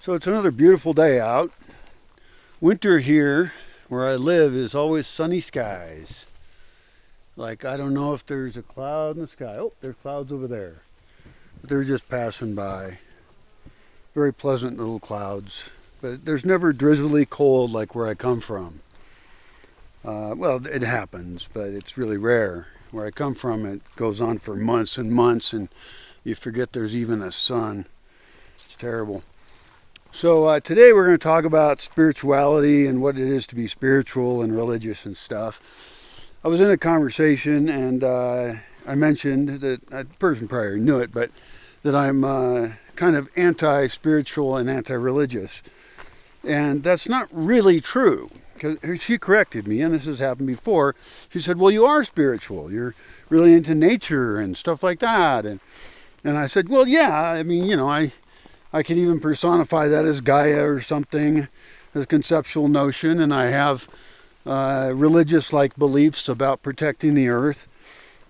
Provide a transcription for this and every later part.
So it's another beautiful day out. Winter here where I live is always sunny skies. Like, I don't know if there's a cloud in the sky. Oh, there's clouds over there. But they're just passing by. Very pleasant little clouds. But there's never drizzly cold like where I come from. Well, it happens, but it's really rare. Where I come from, it goes on for months and months, and you forget there's even a sun. It's terrible. So today we're going to talk about spirituality and what it is to be spiritual and religious and stuff. I was in a conversation and I mentioned that, the person probably knew it, but that I'm kind of anti-spiritual and anti-religious. And that's not really true. Because she corrected me, and this has happened before. She said, well, you are spiritual. You're really into nature and stuff like that. And I said, well, yeah, I mean, you know, I can even personify that as Gaia or something, as a conceptual notion, and I have religious-like beliefs about protecting the earth.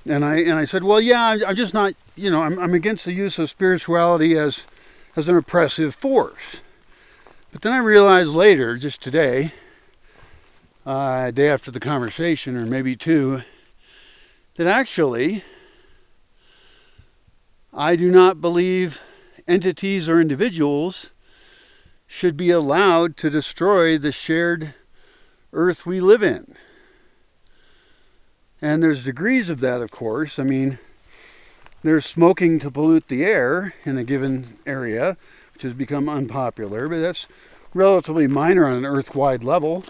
And I said, well, yeah, I'm just not, you know, I'm against the use of spirituality as an oppressive force. But then I realized later, just today, a day after the conversation, or maybe two, that actually I do not believe entities or individuals should be allowed to destroy the shared earth we live in. And there's degrees of that, of course. I mean, there's smoking to pollute the air in a given area, which has become unpopular, but that's relatively minor on an earth-wide level.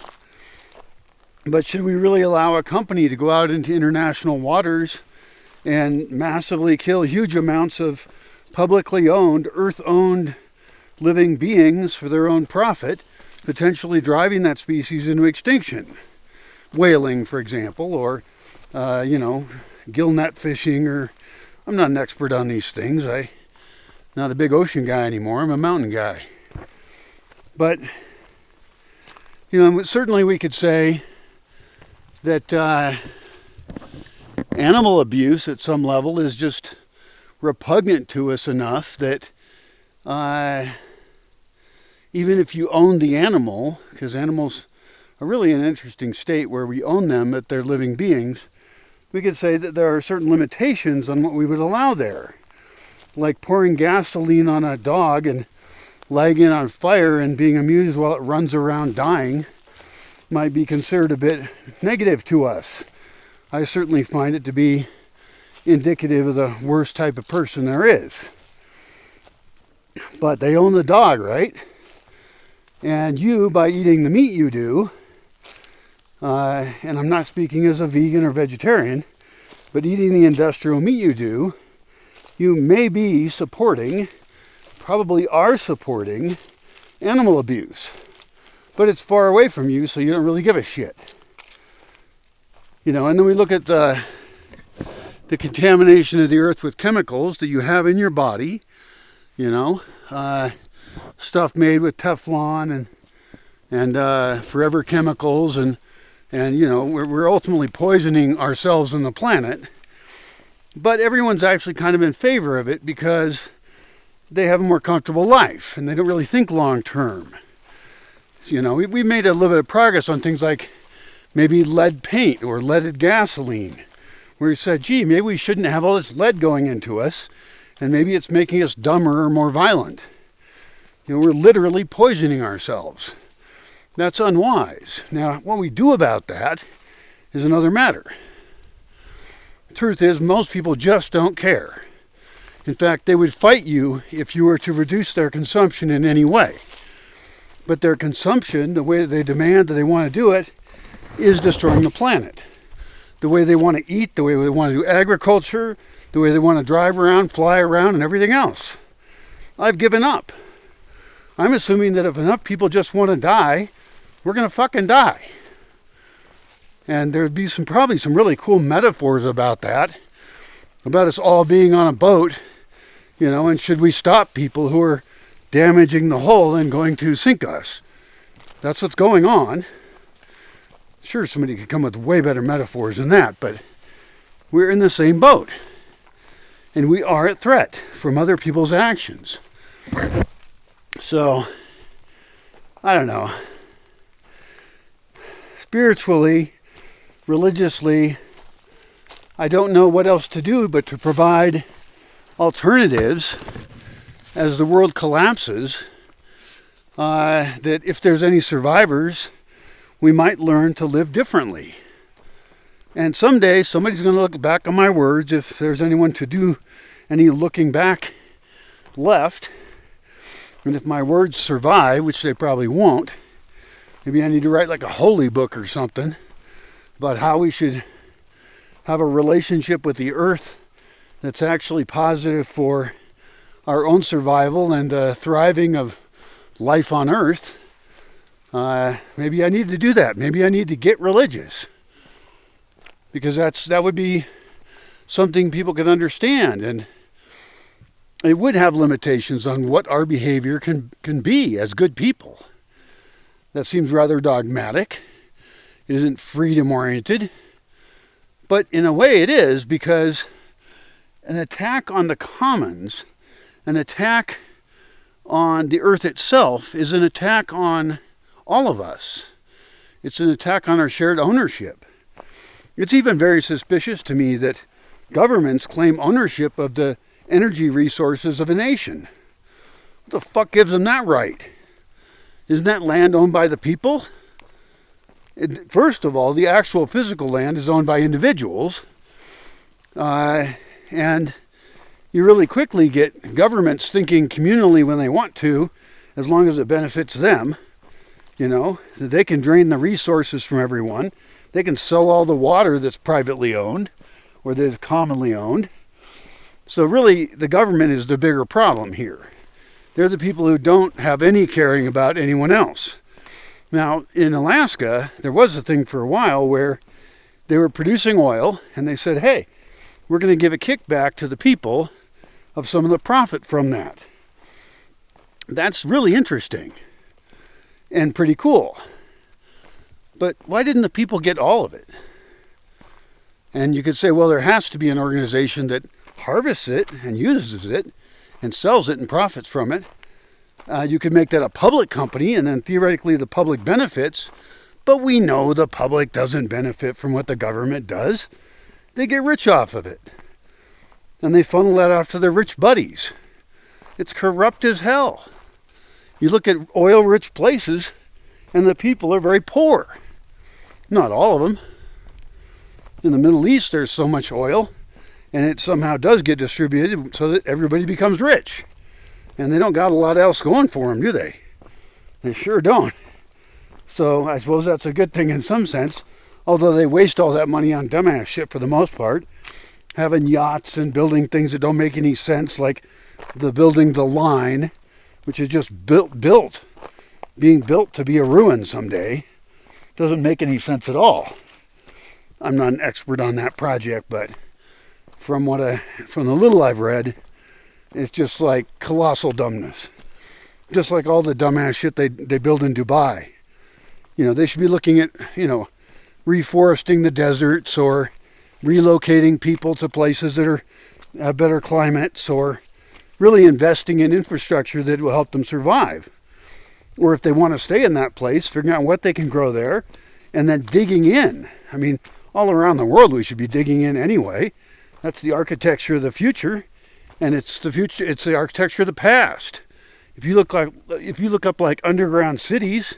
But should we really allow a company to go out into international waters and massively kill huge amounts of publicly owned, earth-owned living beings for their own profit, potentially driving that species into extinction? Whaling, for example, or, gill net fishing, or I'm not an expert on these things. I'm not a big ocean guy anymore. I'm a mountain guy. But, certainly we could say that animal abuse at some level is just repugnant to us enough that even if you own the animal, because animals are really an interesting state where we own them, that they're living beings, we could say that there are certain limitations on what we would allow there. Like pouring gasoline on a dog and lighting it on fire and being amused while it runs around dying might be considered a bit negative to us. I certainly find it to be indicative of the worst type of person there is. But they own the dog, right? And you, by eating the meat you do, and I'm not speaking as a vegan or vegetarian, but eating the industrial meat you do, you may be supporting, probably are supporting, animal abuse. But it's far away from you, so you don't really give a shit. And then we look at the contamination of the earth with chemicals that you have in your body, stuff made with Teflon and forever chemicals, and we're ultimately poisoning ourselves and the planet. But everyone's actually kind of in favor of it because they have a more comfortable life and they don't really think long term. We made a little bit of progress on things like maybe lead paint or leaded gasoline, where we said, gee, maybe we shouldn't have all this lead going into us, and maybe it's making us dumber or more violent. We're literally poisoning ourselves. That's unwise. Now, what we do about that is another matter. The truth is, most people just don't care. In fact, they would fight you if you were to reduce their consumption in any way. But their consumption, the way that they demand that they want to do it, is destroying the planet. The way they want to eat, the way they want to do agriculture, the way they want to drive around, fly around, and everything else. I've given up. I'm assuming that if enough people just want to die, we're going to fucking die. And there'd be probably some really cool metaphors about that, about us all being on a boat, and should we stop people who are damaging the hull and going to sink us? That's what's going on. Sure, somebody could come with way better metaphors than that, but we're in the same boat. And we are at threat from other people's actions. So, I don't know, spiritually, religiously, I don't know what else to do but to provide alternatives as the world collapses, that if there's any survivors, we might learn to live differently. And someday somebody's going to look back on my words, if there's anyone to do any looking back left, and if my words survive, which they probably won't, maybe I need to write like a holy book or something about how we should have a relationship with the earth that's actually positive for our own survival and the thriving of life on earth. Maybe I need to do that. Maybe I need to get religious, because that would be something people could understand, and it would have limitations on what our behavior can be as good people. That seems rather dogmatic. It isn't freedom oriented, but in a way it is, because an attack on the commons, an attack on the earth itself, is an attack on all of us. It's an attack on our shared ownership. It's even very suspicious to me that governments claim ownership of the energy resources of a nation. What the fuck gives them that right? Isn't that land owned by the people? First of all, the actual physical land is owned by individuals. And you really quickly get governments thinking communally when they want to, as long as it benefits them. That they can drain the resources from everyone. They can sell all the water that's privately owned or that is commonly owned. So really, the government is the bigger problem here. They're the people who don't have any caring about anyone else. Now, in Alaska, there was a thing for a while where they were producing oil, and they said, hey, we're going to give a kickback to the people of some of the profit from that. That's really interesting and pretty cool. But why didn't the people get all of it? And you could say, well, there has to be an organization that harvests it and uses it and sells it and profits from it. You could make that a public company, and then theoretically the public benefits. But we know the public doesn't benefit from what the government does. They get rich off of it. And they funnel that off to their rich buddies. It's corrupt as hell. You look at oil-rich places, and the people are very poor. Not all of them. In the Middle East, there's so much oil, and it somehow does get distributed so that everybody becomes rich. And they don't got a lot else going for them, do they? They sure don't. So I suppose that's a good thing in some sense, although they waste all that money on dumbass shit for the most part, having yachts and building things that don't make any sense, like building the line, which is just being built to be a ruin someday. Doesn't make any sense at all. I'm not an expert on that project, but from the little I've read, it's just like colossal dumbness. Just like all the dumbass shit they build in Dubai. They should be looking at, reforesting the deserts, or relocating people to places that have better climates, or really investing in infrastructure that will help them survive. Or if they want to stay in that place, figuring out what they can grow there, and then digging in. I mean, all around the world we should be digging in anyway. That's the architecture of the future, and it's the architecture of the past. If you look up like underground cities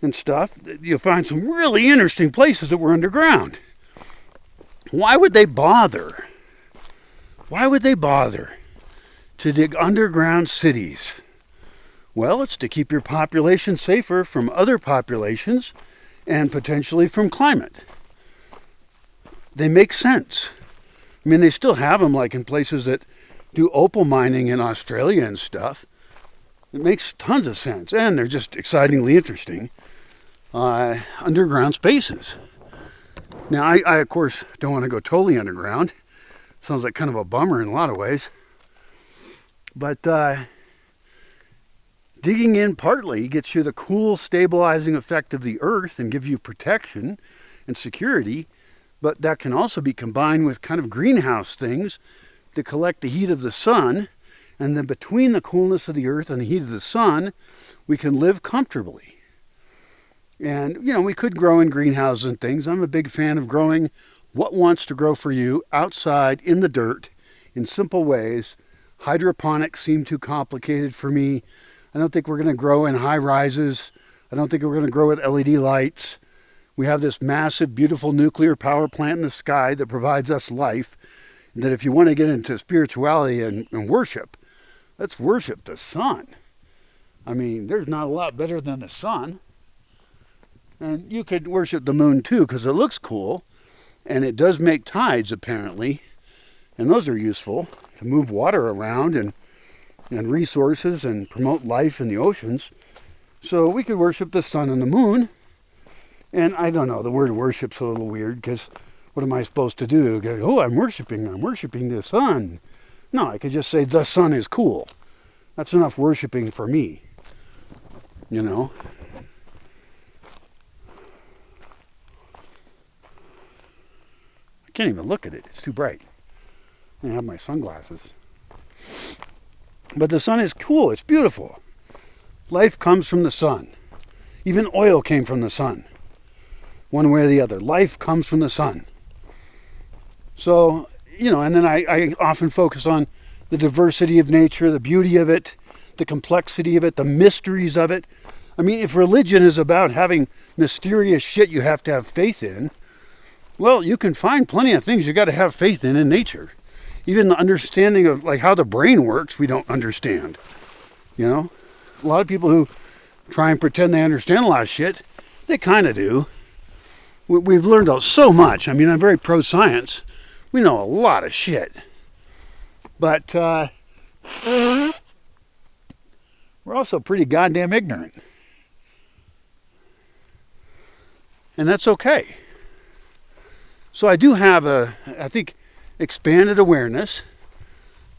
and stuff, you'll find some really interesting places that were underground. Why would they bother? Why would they bother to dig underground cities? Well, it's to keep your population safer from other populations and potentially from climate. They make sense. I mean, they still have them like in places that do opal mining in Australia and stuff. It makes tons of sense, and they're just excitingly interesting. Underground spaces. Now, I of course don't want to go totally underground. Sounds like kind of a bummer in a lot of ways. But digging in partly gets you the cool stabilizing effect of the earth and gives you protection and security, but that can also be combined with kind of greenhouse things to collect the heat of the sun And then between the coolness of the earth and the heat of the sun, we can live comfortably. And, we could grow in greenhouses and things. I'm a big fan of growing what wants to grow for you outside in the dirt in simple ways. Hydroponics seem too complicated for me. I don't think we're going to grow in high rises. I don't think we're going to grow with LED lights. We have this massive, beautiful nuclear power plant in the sky that provides us life. That if you want to get into spirituality and worship, let's worship the sun. I mean, there's not a lot better than the sun. And you could worship the moon too, because it looks cool. And it does make tides, apparently. And those are useful to move water around and resources and promote life in the oceans. So we could worship the sun and the moon. And I don't know, the word worship's a little weird, because what am I supposed to do? Go, oh, I'm worshiping the sun. No, I could just say the sun is cool. That's enough worshiping for me. I can't even look at it. It's too bright. I have my sunglasses. But the sun is cool. It's beautiful. Life comes from the sun. Even oil came from the sun. One way or the other. Life comes from the sun. So, and then I often focus on the diversity of nature, the beauty of it, the complexity of it, the mysteries of it. I mean, if religion is about having mysterious shit you have to have faith in, well, you can find plenty of things you got to have faith in nature. Even the understanding of like how the brain works, we don't understand. A lot of people who try and pretend they understand a lot of shit, they kind of do. We've learned so much. I mean, I'm very pro-science. We know a lot of shit. But we're also pretty goddamn ignorant. And that's okay. So I do have I think, expanded awareness,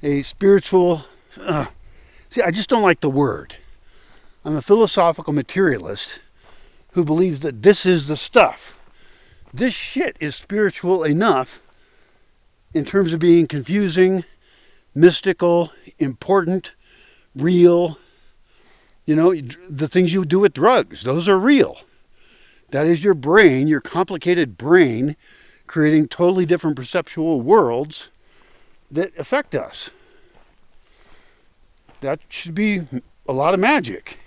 a spiritual... see, I just don't like the word. I'm a philosophical materialist who believes that this is the stuff. This shit is spiritual enough in terms of being confusing, mystical, important, real. The things you do with drugs, those are real. That is your brain, your complicated brain, creating totally different perceptual worlds that affect us. That should be a lot of magic.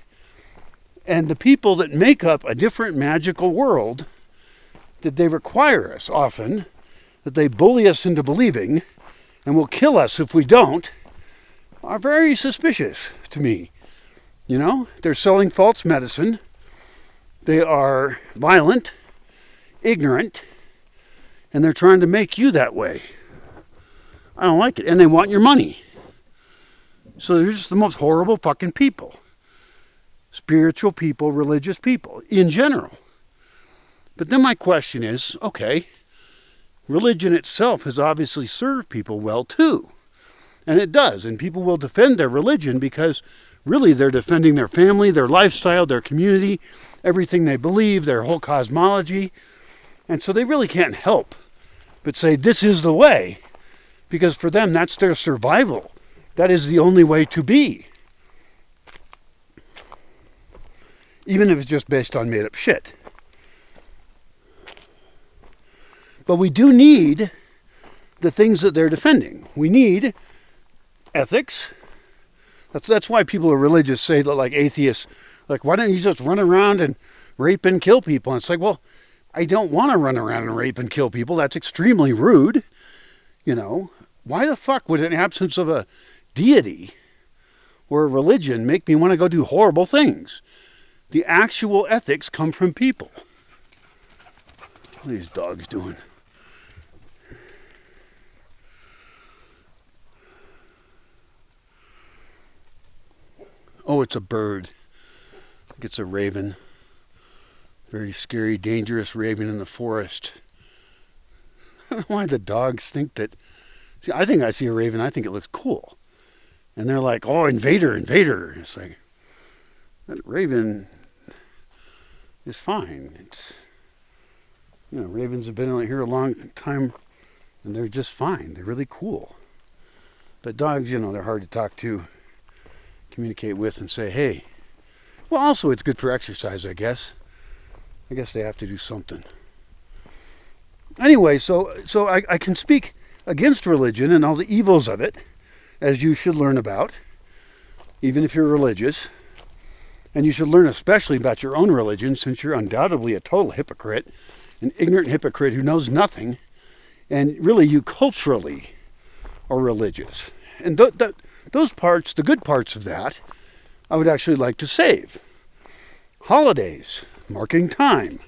And the people that make up a different magical world that they require us often, that they bully us into believing, and will kill us if we don't, are very suspicious to me. They're selling false medicine. They are violent, ignorant, and they're trying to make you that way. I don't like it. And they want your money. So they're just the most horrible fucking people. Spiritual people, religious people, in general. But then my question is, okay, religion itself has obviously served people well too. And it does. And people will defend their religion because really they're defending their family, their lifestyle, their community, everything they believe, their whole cosmology. And so they really can't help but say this is the way. Because for them, that's their survival. That is the only way to be. Even if it's just based on made up shit. But we do need the things that they're defending. We need ethics. That's why people who are religious say that, like atheists, like, why don't you just run around and rape and kill people? And it's like, well, I don't want to run around and rape and kill people. That's extremely rude. Why the fuck would an absence of a deity or a religion make me want to go do horrible things? The actual ethics come from people. What are these dogs doing? Oh, it's a bird. I think it's a raven. Very scary, dangerous raven in the forest. I don't know why the dogs think that... See, I think I see a raven, I think it looks cool. And they're like, oh, invader, invader. It's like, that raven is fine. It's, ravens have been here a long time, and they're just fine. They're really cool. But dogs, they're hard to talk to, communicate with, and say, hey. Well, also it's good for exercise, I guess. I guess they have to do something. Anyway, so I can speak against religion and all the evils of it, as you should learn about, even if you're religious. And you should learn especially about your own religion, since you're undoubtedly a total hypocrite, an ignorant hypocrite who knows nothing, and really you culturally are religious. And those parts, the good parts of that, I would actually like to save. Holidays, marking time,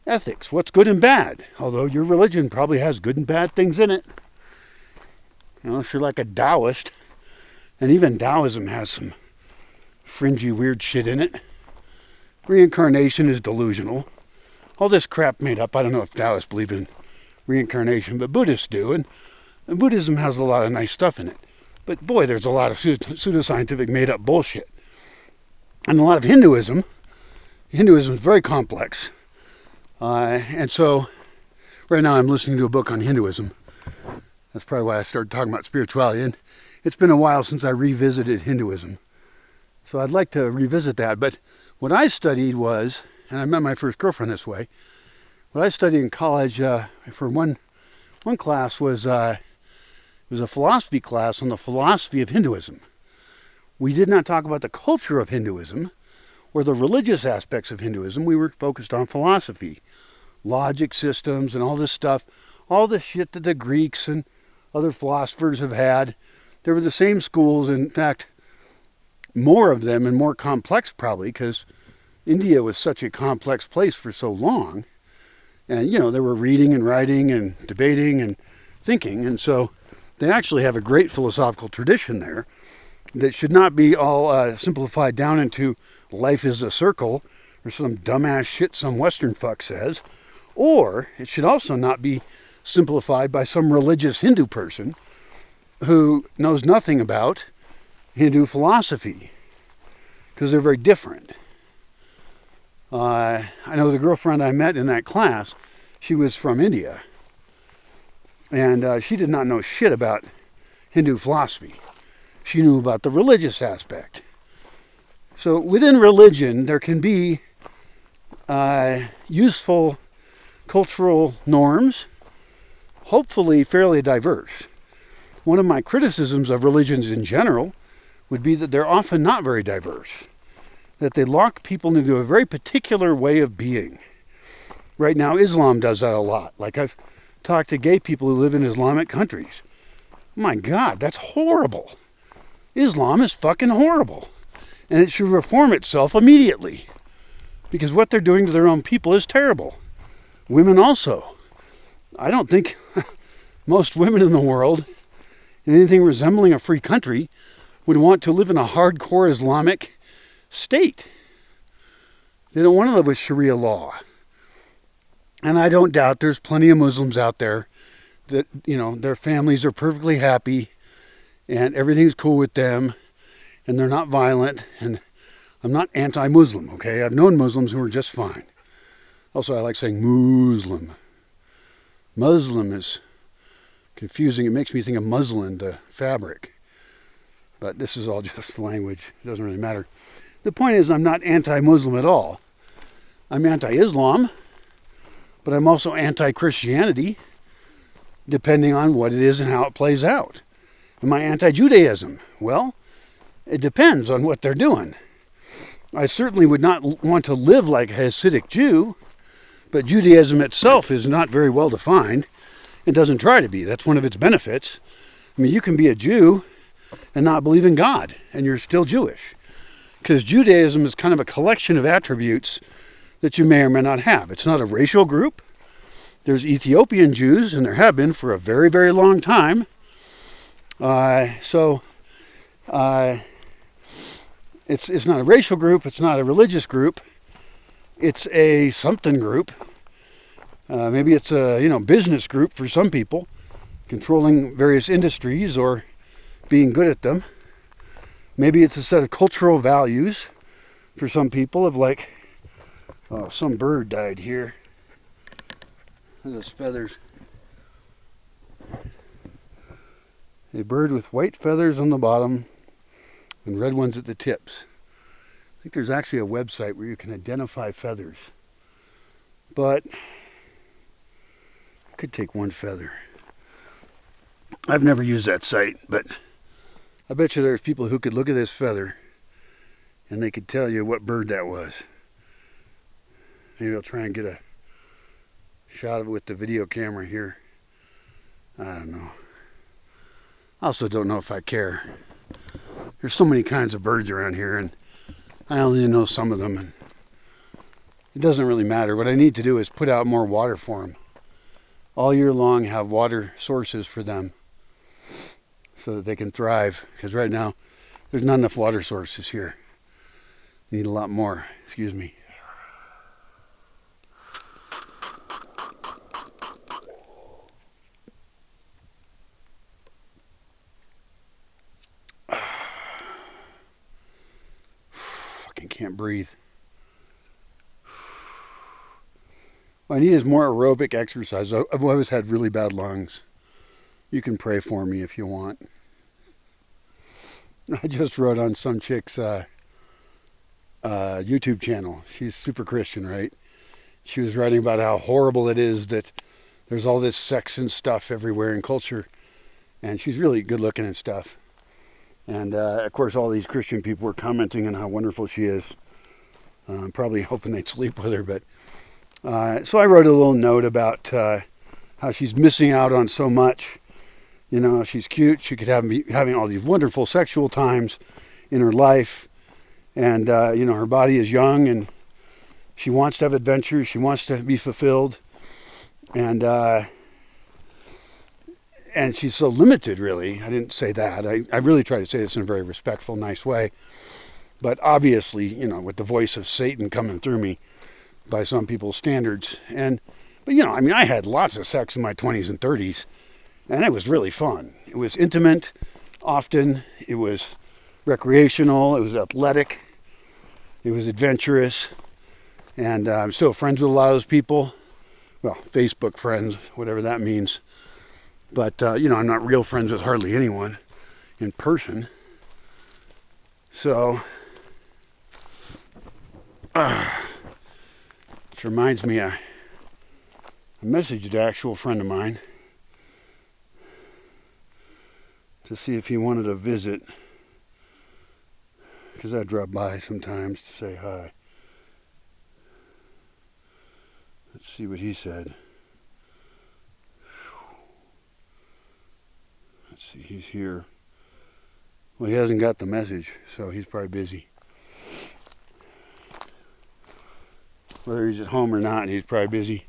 ethics, what's good and bad, although your religion probably has good and bad things in it. If you're like a Taoist, and even Taoism has some fringy weird shit in it. Reincarnation is delusional. All this crap made up. I don't know if Taoists believe in reincarnation, but Buddhists do, and Buddhism has a lot of nice stuff in it. But boy, there's a lot of pseudoscientific made up bullshit. And a lot of Hinduism. Hinduism is very complex. And so right now I'm listening to a book on Hinduism. That's probably why I started talking about spirituality. And it's been a while since I revisited Hinduism. So I'd like to revisit that. But what I studied was, and I met my first girlfriend this way, what I studied in college for one class was a philosophy class on the philosophy of Hinduism. We did not talk about the culture of Hinduism or the religious aspects of Hinduism. We were focused on philosophy, logic systems, and all this stuff, all the shit that the Greeks and other philosophers have had. They were the same schools, in fact, more of them and more complex probably, because India was such a complex place for so long. And, they were reading and writing and debating and thinking. And so they actually have a great philosophical tradition there that should not be all simplified down into life is a circle or some dumbass shit some Western fuck says. Or it should also not be simplified by some religious Hindu person who knows nothing about Hindu philosophy, because they're very different. I know the girlfriend I met in that class, she was from India, and she did not know shit about Hindu philosophy. She knew about the religious aspect. So within religion, there can be useful cultural norms, hopefully fairly diverse. One of my criticisms of religions in general would be that they're often not very diverse, that they lock people into a very particular way of being. Right now, Islam does that a lot. Like, I've talked to gay people who live in Islamic countries. My God, that's horrible. Islam is fucking horrible. And it should reform itself immediately, because what they're doing to their own people is terrible. Women also. I don't think most women in the world, in anything resembling a free country, would want to live in a hardcore Islamic state. They don't want to live with Sharia law. And I don't doubt there's plenty of Muslims out there that, their families are perfectly happy and everything's cool with them and they're not violent. And I'm not anti-Muslim, okay? I've known Muslims who are just fine. Also, I like saying Muslim. Muslim is confusing. It makes me think of muslin, the fabric. But this is all just language. It doesn't really matter. The point is, I'm not anti-Muslim at all. I'm anti-Islam, but I'm also anti-Christianity, depending on what it is and how it plays out. Am I anti-Judaism? Well, it depends on what they're doing. I certainly would not want to live like a Hasidic Jew, but Judaism itself is not very well defined. It doesn't try to be. That's one of its benefits. I mean, you can be a Jew and not believe in God, and you're still Jewish. Because Judaism is kind of a collection of attributes that you may or may not have. It's not a racial group. There's Ethiopian Jews, and there have been for a very, very long time. It's not a racial group. It's not a religious group. It's a something group. Maybe it's a business group for some people, controlling various industries or being good at them. Maybe it's a set of cultural values for some people of like, oh, some bird died here. Look at those feathers. A bird with white feathers on the bottom and red ones at the tips. I think there's actually a website where you can identify feathers. But I could take one feather. I've never used that site, but I bet you there's people who could look at this feather and they could tell you what bird that was. Maybe I'll try and get a shot of it with the video camera here. I don't know. I also don't know if I care. There's so many kinds of birds around here, and I only know some of them, and it doesn't really matter. What I need to do is put out more water for them. All year long, have water sources for them so that they can thrive, because right now there's not enough water sources here. Need a lot more. Excuse me. Fucking can't breathe. What I need is more aerobic exercise. I've always had really bad lungs. You can pray for me if you want. I just wrote on some chick's YouTube channel. She's super Christian, right? She was writing about how horrible it is that there's all this sex and stuff everywhere in culture. And she's really good looking and stuff. And of course all these Christian people were commenting on how wonderful she is. Probably hoping they'd sleep with her. But so I wrote a little note about how she's missing out on so much. You know, she's cute. She could be having all these wonderful sexual times in her life. And, you know, her body is young and she wants to have adventures. She wants to be fulfilled. And she's so limited, really. I didn't say that. I really try to say this in a very respectful, nice way. But obviously, you know, with the voice of Satan coming through me by some people's standards. But, you know, I mean, I had lots of sex in my 20s and 30s. And it was really fun. It was intimate, often. It was recreational. It was athletic. It was adventurous. And I'm still friends with a lot of those people. Well, Facebook friends, whatever that means. But, you know, I'm not real friends with hardly anyone in person. So, this reminds me, I messaged an actual friend of mine to see if he wanted to visit, because I drop by sometimes to say hi. Let's see what he said. Let's see, he's here. Well, he hasn't got the message, so he's probably busy. Whether he's at home or not, he's probably busy.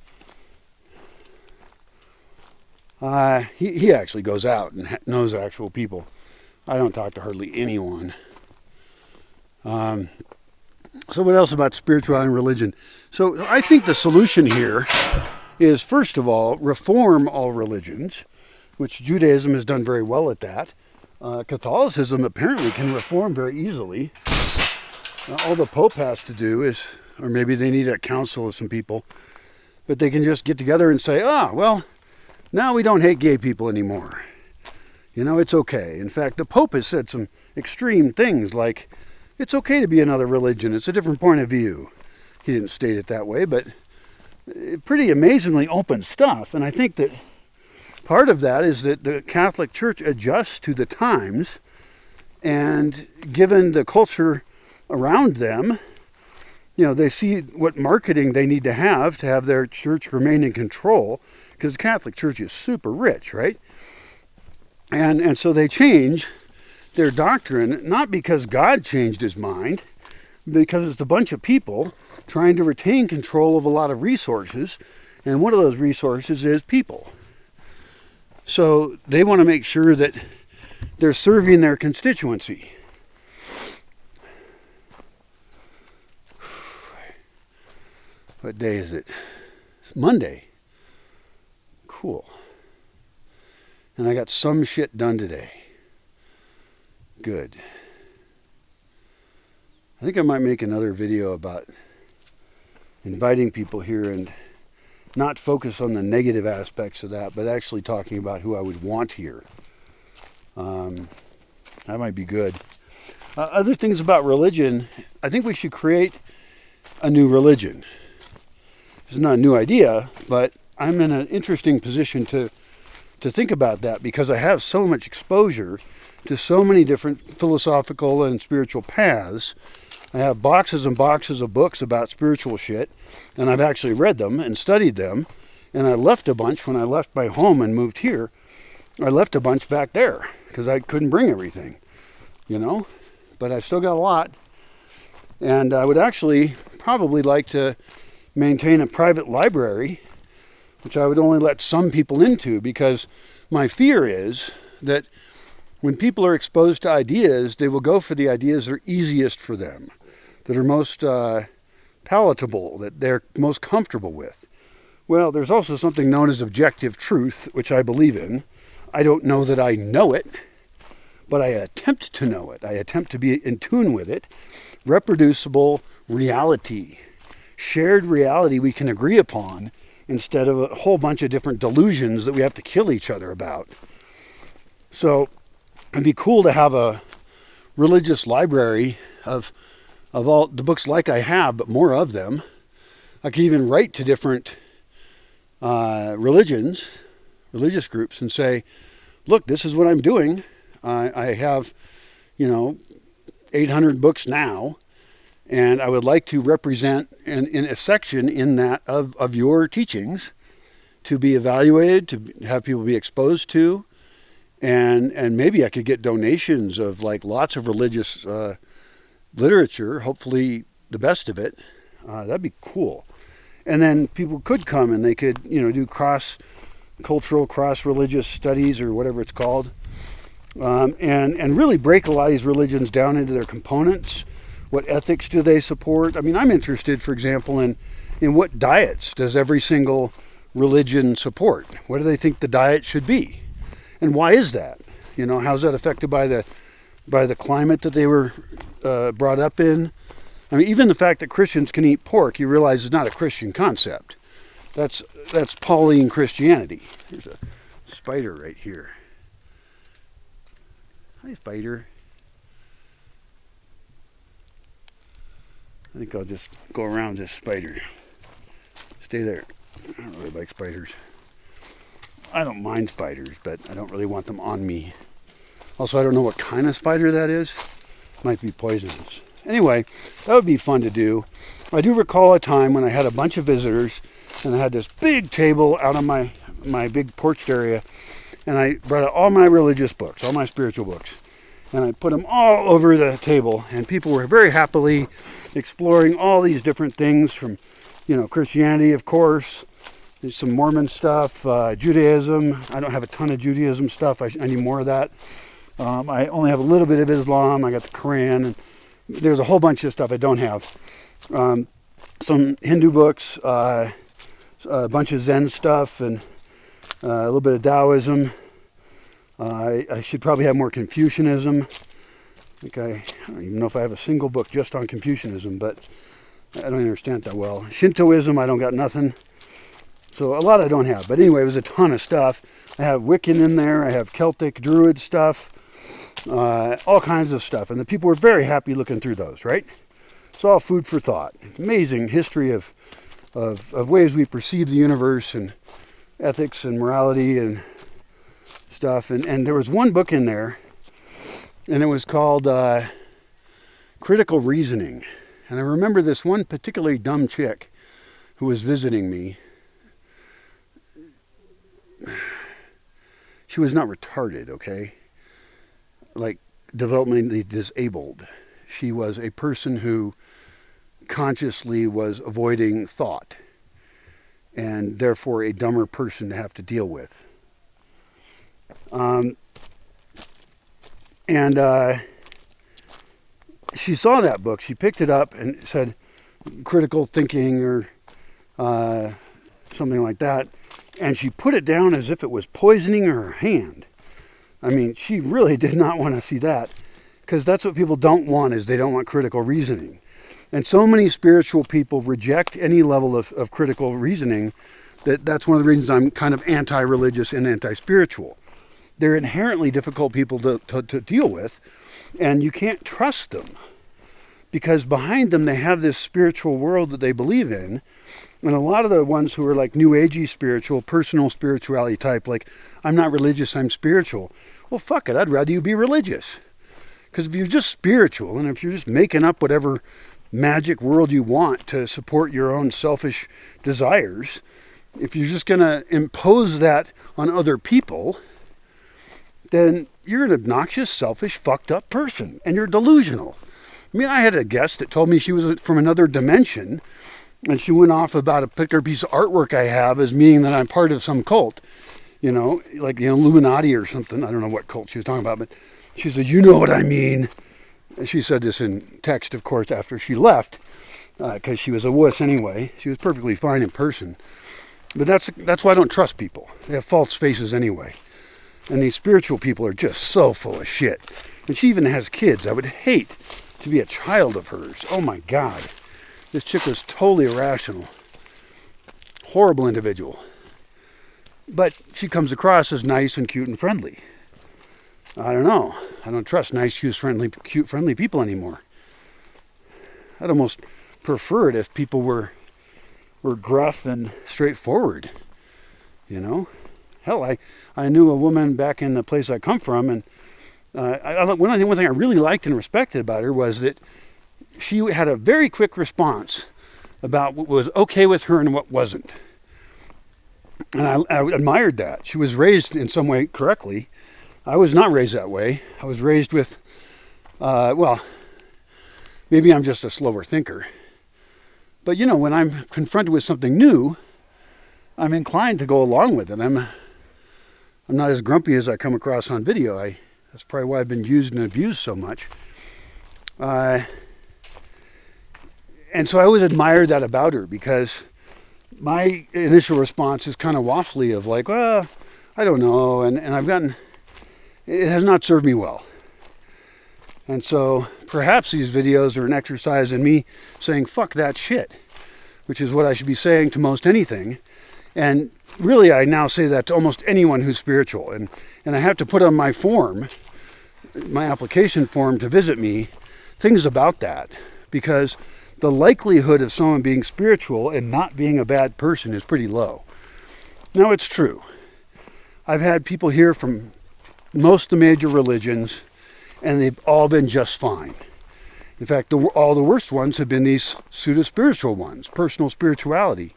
He actually goes out and knows actual people. I don't talk to hardly anyone. So what else about spirituality and religion? So I think the solution here is, first of all, reform all religions, which Judaism has done very well at that. Catholicism apparently can reform very easily. All the Pope has to do is, or maybe they need a council of some people, but they can just get together and say, well, now we don't hate gay people anymore. You know, it's okay. In fact, the Pope has said some extreme things like, it's okay to be another religion. It's a different point of view. He didn't state it that way, but pretty amazingly open stuff. And I think that part of that is that the Catholic Church adjusts to the times, and given the culture around them, you know, they see what marketing they need to have their church remain in control, because the Catholic Church is super rich, right? And so they change their doctrine, not because God changed his mind, because it's a bunch of people trying to retain control of a lot of resources, and one of those resources is people. So they want to make sure that they're serving their constituency. What day is it? It's Monday. Cool. And I got some shit done today. Good. I think I might make another video about inviting people here and not focus on the negative aspects of that, but actually talking about who I would want here. That might be good. Other things about religion, I think we should create a new religion. It's not a new idea, but I'm in an interesting position to think about that because I have so much exposure to so many different philosophical and spiritual paths. I have boxes and boxes of books about spiritual shit, and I've actually read them and studied them, and I left a bunch when I left my home and moved here. I left a bunch back there because I couldn't bring everything, you know, but I've still got a lot, and I would actually probably like to maintain a private library, which I would only let some people into, because my fear is that when people are exposed to ideas, they will go for the ideas that are easiest for them, that are most palatable, that they're most comfortable with. Well, there's also something known as objective truth, which I believe in. I don't know that I know it, but I attempt to know it. I attempt to be in tune with it. Reproducible reality, shared reality we can agree upon, instead of a whole bunch of different delusions that we have to kill each other about. So it'd be cool to have a religious library of all the books like I have, but more of them. I could even write to different religious groups, and say, look, this is what I'm doing. I have, 800 books now, and I would like to represent in a section in that of your teachings to be evaluated, to have people be exposed to, and maybe I could get donations of like lots of religious literature, hopefully the best of it. That'd be cool. And then people could come and they could, do cross-cultural, cross-religious studies or whatever it's called, and really break a lot of these religions down into their components. What ethics do they support? I mean, I'm interested, for example, in what diets does every single religion support? What do they think the diet should be? And why is that? How's that affected by the climate that they were brought up in? I mean, even the fact that Christians can eat pork, you realize is not a Christian concept. That's Pauline Christianity. There's a spider right here. Hi, spider. I think I'll just go around this spider. Stay there. I don't really like spiders. I don't mind spiders, but I don't really want them on me. Also, I don't know what kind of spider that is. Might be poisonous. Anyway, that would be fun to do. I do recall a time when I had a bunch of visitors, and I had this big table out on my big porched area, and I brought out all my religious books, all my spiritual books, and I put them all over the table, and people were very happily exploring all these different things from, Christianity, of course. There's some Mormon stuff, Judaism. I don't have a ton of Judaism stuff. I need more of that. I only have a little bit of Islam. I got the Quran, and there's a whole bunch of stuff I don't have. Some Hindu books, a bunch of Zen stuff, and a little bit of Taoism. I should probably have more Confucianism. I don't even know if I have a single book just on Confucianism, but I don't understand that well. Shintoism, I don't got nothing. So a lot I don't have. But anyway, it was a ton of stuff. I have Wiccan in there. I have Celtic, Druid stuff. All kinds of stuff. And the people were very happy looking through those, right? It's all food for thought. Amazing history of ways we perceive the universe, and ethics and morality and stuff. And there was one book in there, and it was called Critical Reasoning. And I remember this one particularly dumb chick who was visiting me. She was not retarded, okay? Like developmentally disabled. She was a person who consciously was avoiding thought, and therefore a dumber person to have to deal with. She saw that book. She picked it up and said critical thinking or something like that. And she put it down as if it was poisoning her hand. I mean, she really did not want to see that, because that's what people don't want, is they don't want critical reasoning. And so many spiritual people reject any level of critical reasoning that's one of the reasons I'm kind of anti-religious and anti-spiritual. They're inherently difficult people to deal with, and you can't trust them because behind them they have this spiritual world that they believe in. And a lot of the ones who are like new agey spiritual, personal spirituality type, like, I'm not religious, I'm spiritual. Well, fuck it, I'd rather you be religious. Because if you're just spiritual, and if you're just making up whatever magic world you want to support your own selfish desires, if you're just going to impose that on other people, then you're an obnoxious, selfish, fucked up person, and you're delusional. I mean, I had a guest that told me she was from another dimension, and she went off about a particular piece of artwork I have as meaning that I'm part of some cult, like the Illuminati or something. I don't know what cult she was talking about, but she said, you know what I mean. And she said this in text, of course, after she left, because she was a wuss anyway. She was perfectly fine in person. But that's why I don't trust people. They have false faces anyway. And these spiritual people are just so full of shit. And she even has kids. I would hate to be a child of hers. Oh my God. This chick was totally irrational. Horrible individual. But she comes across as nice and cute and friendly. I don't know. I don't trust nice, cute, friendly people anymore. I'd almost prefer it if people were gruff and straightforward. Hell, I knew a woman back in the place I come from, and one thing I really liked and respected about her was that she had a very quick response about what was okay with her and what wasn't. And I admired that. She was raised in some way correctly. I was not raised that way. I was raised with, maybe I'm just a slower thinker. But when I'm confronted with something new, I'm inclined to go along with it. I'm not as grumpy as I come across on video. That's probably why I've been used and abused so much. And so I always admired that about her, because my initial response is kind of waffly of like, well, I don't know. And it has not served me well. And so perhaps these videos are an exercise in me saying, fuck that shit, which is what I should be saying to most anything. And really, I now say that to almost anyone who's spiritual. And I have to put on my form, my application form to visit me, things about that. Because the likelihood of someone being spiritual and not being a bad person is pretty low. Now, it's true. I've had people here from most of the major religions, and they've all been just fine. In fact, all the worst ones have been these pseudo-spiritual ones, personal spirituality.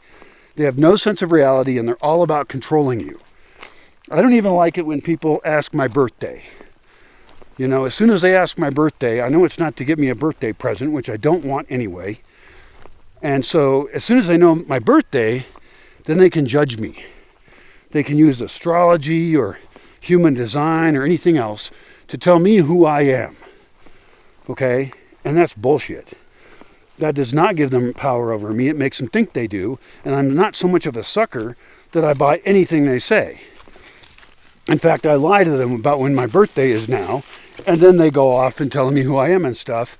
They have no sense of reality, and they're all about controlling you. I don't even like it when people ask my birthday. As soon as they ask my birthday, I know it's not to give me a birthday present, which I don't want anyway. And so as soon as they know my birthday, then they can judge me. They can use astrology or human design or anything else to tell me who I am. Okay? And that's bullshit. That does not give them power over me. It makes them think they do. And I'm not so much of a sucker that I buy anything they say. In fact, I lie to them about when my birthday is now, and then they go off and tell me who I am and stuff.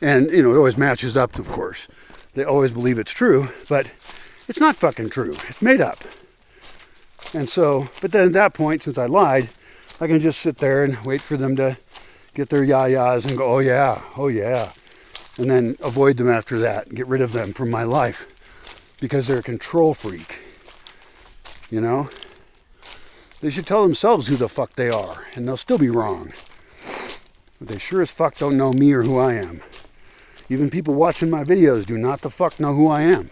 And, it always matches up, of course. They always believe it's true, but it's not fucking true. It's made up. And so, but then at that point, since I lied, I can just sit there and wait for them to get their yah-yahs and go, oh yeah. And then avoid them after that and get rid of them from my life because they're a control freak. They should tell themselves who the fuck they are, and they'll still be wrong. But they sure as fuck don't know me or who I am. Even people watching my videos do not the fuck know who I am.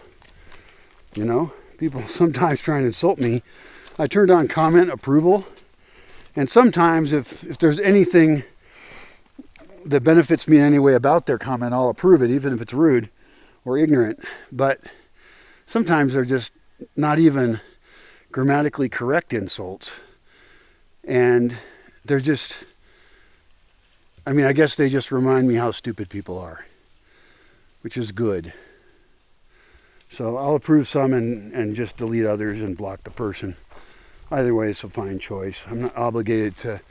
People sometimes try and insult me. I turned on comment approval, and sometimes if there's anything that benefits me in any way about their comment, I'll approve it, even if it's rude or ignorant. But sometimes they're just not even grammatically correct insults. And they're just, I guess they just remind me how stupid people are, which is good. So I'll approve some and just delete others and block the person. Either way, it's a fine choice. I'm not obligated to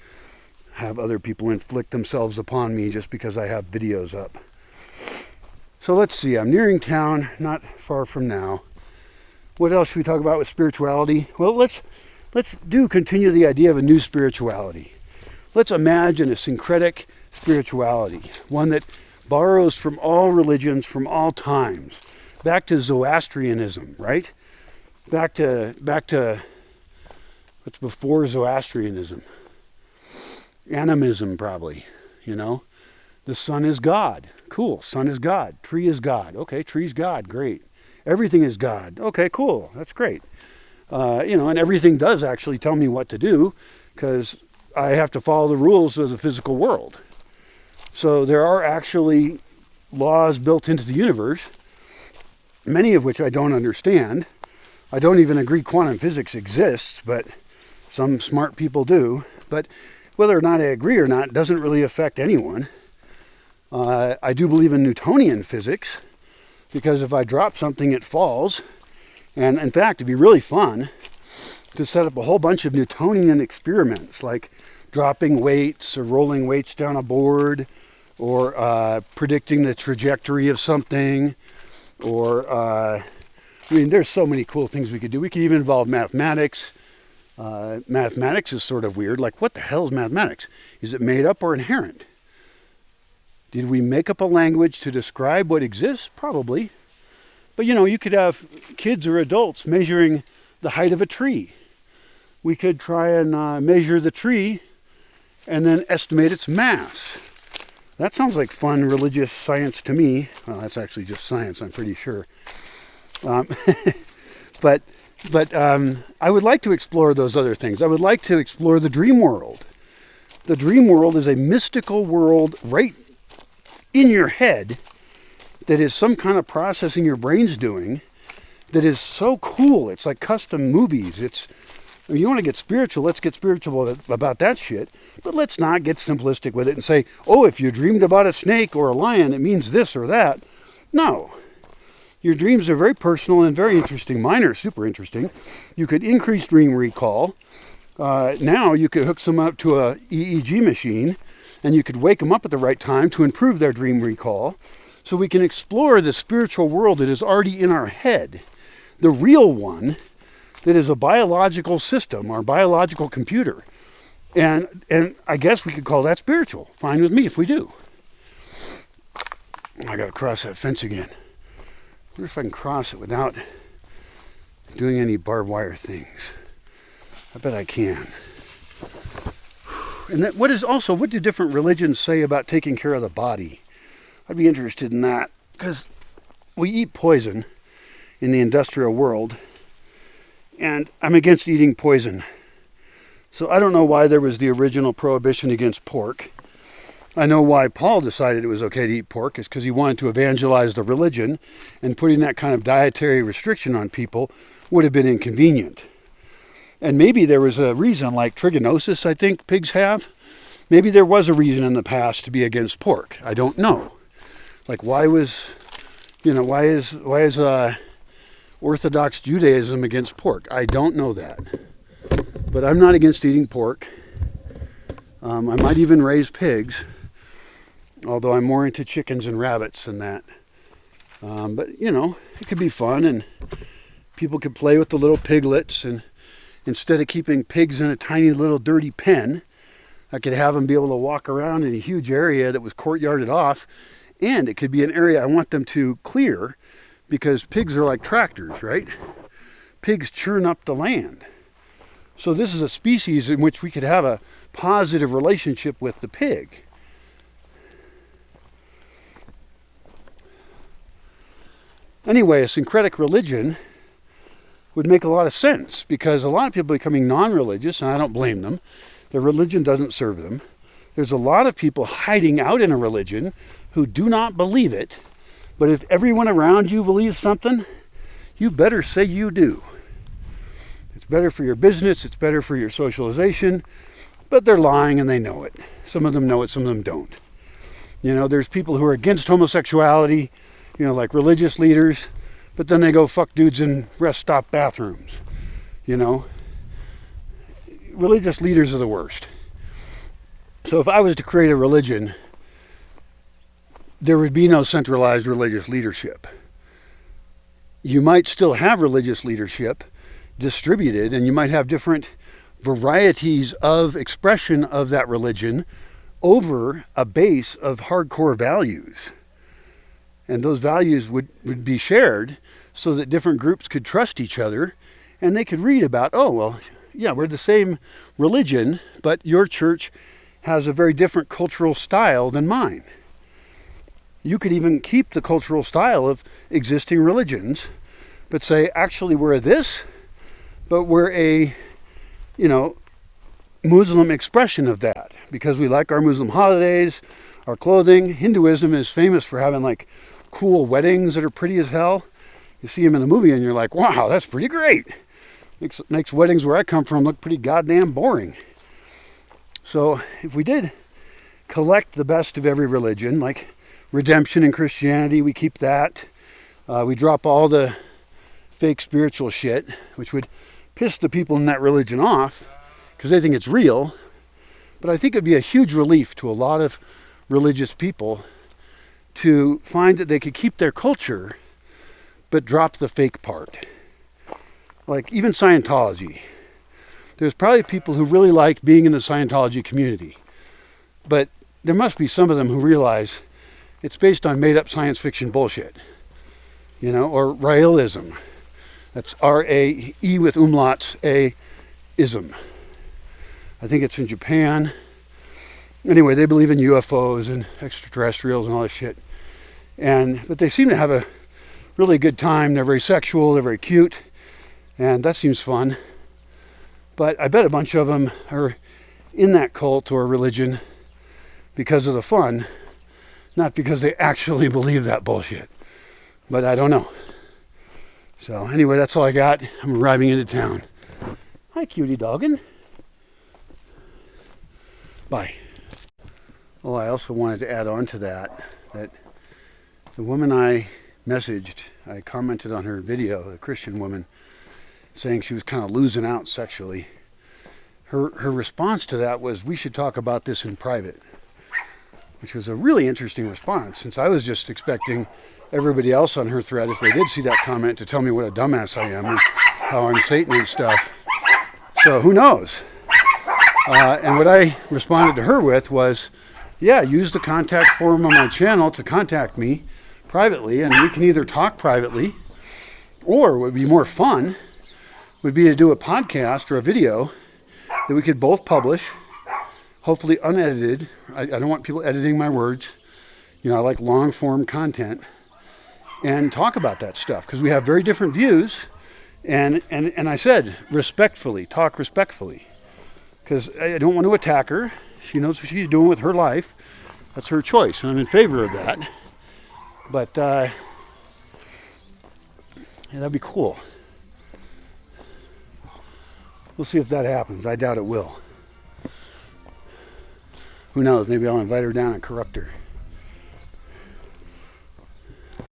have other people inflict themselves upon me just because I have videos up. So let's see, I'm nearing town, not far from now. What else should we talk about with spirituality? Well, let's let's continue the idea of a new spirituality. Let's imagine a syncretic spirituality, one that borrows from all religions, from all times, back to Zoroastrianism, right? Back to what's before Zoroastrianism? Animism, probably, you know? The sun is God. Cool, sun is God. Tree is God. Okay, tree's God. Great. Everything is God. Okay, cool. That's great. And everything does actually tell me what to do because I have to follow the rules of the physical world. So there are actually laws built into the universe, many of which I don't understand. I don't even agree quantum physics exists, but some smart people do. But whether or not I agree or not doesn't really affect anyone. I do believe in Newtonian physics, because if I drop something, it falls. And in fact, it'd be really fun to set up a whole bunch of Newtonian experiments, like dropping weights or rolling weights down a board, or predicting the trajectory of something, or, there's so many cool things we could do. We could even involve mathematics. Mathematics is sort of weird. Like, what the hell is mathematics? Is it made up or inherent? Did we make up a language to describe what exists? Probably. But, you could have kids or adults measuring the height of a tree. We could try and measure the tree and then estimate its mass. That sounds like fun religious science to me. Well, that's actually just science, I'm pretty sure. But I would like to explore those other things. I would like to explore the dream world. The dream world is a mystical world right in your head that is some kind of processing your brain's doing that is so cool. It's like custom movies. You want to get spiritual, let's get spiritual about that shit. But let's not get simplistic with it and say, oh, if you dreamed about a snake or a lion, it means this or that. No. Your dreams are very personal and very interesting. Mine are super interesting. You could increase dream recall. Now you could hook someone up to a EEG machine, and you could wake them up at the right time to improve their dream recall. So we can explore the spiritual world that is already in our head. The real one that is a biological system, our biological computer. And I guess we could call that spiritual. Fine with me if we do. I gotta cross that fence again. I wonder if I can cross it without doing any barbed wire things. I bet I can. And what do different religions say about taking care of the body? I'd be interested in that, because we eat poison in the industrial world, and I'm against eating poison. So I don't know why there was the original prohibition against pork. I know why Paul decided it was okay to eat pork, is because he wanted to evangelize the religion, and putting that kind of dietary restriction on people would have been inconvenient. And maybe there was a reason, like trichinosis, I think pigs have. Maybe there was a reason in the past to be against pork. I don't know. Like, why is Orthodox Judaism against pork? I don't know that. But I'm not against eating pork. I might even raise pigs, although I'm more into chickens and rabbits than that. But, it could be fun, and people could play with the little piglets, and instead of keeping pigs in a tiny little dirty pen, I could have them be able to walk around in a huge area that was courtyarded off, and it could be an area I want them to clear, because pigs are like tractors, right? Pigs churn up the land. So this is a species in which we could have a positive relationship with the pig. Anyway, a syncretic religion would make a lot of sense, because a lot of people are becoming non-religious, and I don't blame them. Their religion doesn't serve them. There's a lot of people hiding out in a religion who do not believe it, but if everyone around you believes something, you better say you do. It's better for your business, it's better for your socialization, but they're lying and they know it. Some of them know it, some of them don't. There's people who are against homosexuality, like religious leaders, but then they go fuck dudes in rest stop bathrooms. Religious leaders are the worst. So if I was to create a religion, there would be no centralized religious leadership. You might still have religious leadership distributed, and you might have different varieties of expression of that religion over a base of hardcore values. And those values would be shared so that different groups could trust each other, and they could read about, oh, well, yeah, we're the same religion, but your church has a very different cultural style than mine. You could even keep the cultural style of existing religions, but say, actually, we're this, but we're a, Muslim expression of that, because we like our Muslim holidays, our clothing. Hinduism is famous for having like cool weddings that are pretty as hell. You see them in a movie and you're like, wow, that's pretty great. Makes weddings where I come from look pretty goddamn boring. So if we did collect the best of every religion, like redemption in Christianity, we keep that. We drop all the fake spiritual shit, which would piss the people in that religion off because they think it's real. But I think it'd be a huge relief to a lot of religious people to find that they could keep their culture but drop the fake part. Like even Scientology. There's probably people who really like being in the Scientology community, but there must be some of them who realize it's based on made-up science fiction bullshit, or Raelism. That's R-A-E with umlauts, A-ism. I think it's in Japan. Anyway, they believe in UFOs and extraterrestrials and all this shit. But they seem to have a really good time. They're very sexual, they're very cute, and that seems fun. But I bet a bunch of them are in that cult or religion because of the fun, not because they actually believe that bullshit. But I don't know. So anyway, that's all I got. I'm arriving into town. Hi, cutie doggin. Bye. Oh, I also wanted to add on to that the woman I messaged, I commented on her video, a Christian woman, saying she was kind of losing out sexually. Her response to that was, we should talk about this in private, which was a really interesting response, since I was just expecting everybody else on her thread, if they did see that comment, to tell me what a dumbass I am and how I'm Satan and stuff. So who knows? And what I responded to her with was, yeah, use the contact form on my channel to contact me privately, and we can either talk privately, or what would be more fun would be to do a podcast or a video that we could both publish, hopefully unedited. I don't want people editing my words. I like long form content, and talk about that stuff, because we have very different views, and I said respectfully, talk respectfully, because I don't want to attack her. She knows what she's doing with her life. That's her choice, and I'm in favor of that. But yeah, that'd be cool. We'll see if that happens. I doubt it will. Who knows? Maybe I'll invite her down and corrupt her.